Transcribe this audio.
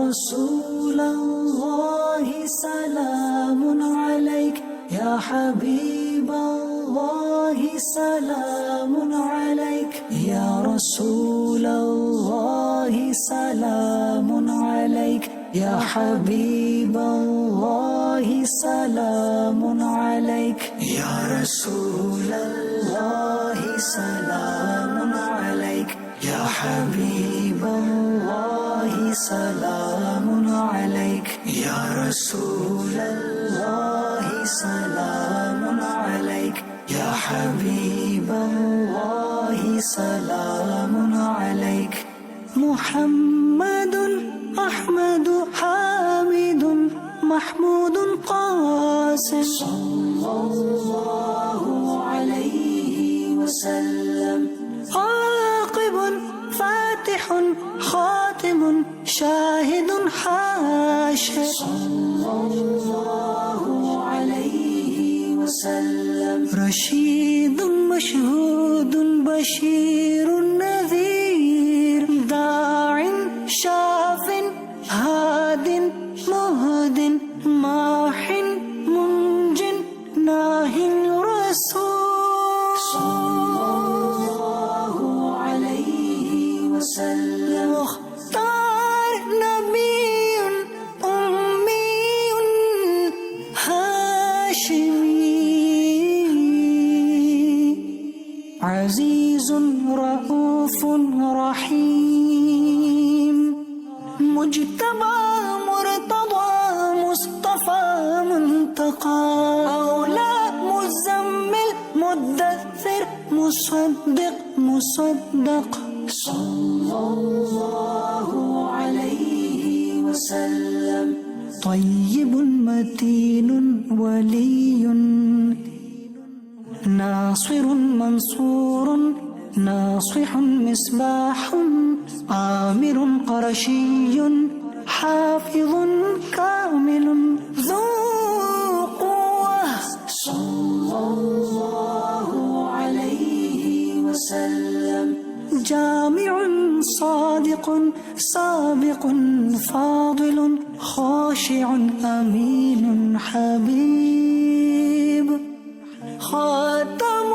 رسول الله سلام عليك يا حبيب الله سلام عليك يا رسول الله سلام عليك يا حبيب الله سلام عليك يا رسول الله سلام عليك يا حبيب الله سلام عليك يا رسول الله سلام عليك يا حبيب الله سلام عليك محمد أحمد حامد محمود قاسم صلى الله عليه وسلم عاقب فاتح خاتم شاهد حاشر صلى الله عليه وسلم رشيد مشهود بشير نذير داع شاف هاد مهد ماح منج ناه رسول صلى الله عليه وسلم مختار نبي أمي هاشمي عزيز رؤوف رحيم مجتبى مرتضى مصطفى منتقى أولى مزمل مدثر مصدق مصدق صلى الله عليه وسلم طيب متين ولي ناصر منصور ناصح مصباح آمر قرشي حافظ كامل ذو قوة صلى الله عليه وسلم جامع صادق سابق فاضل خاشع أمين حبيب خاتم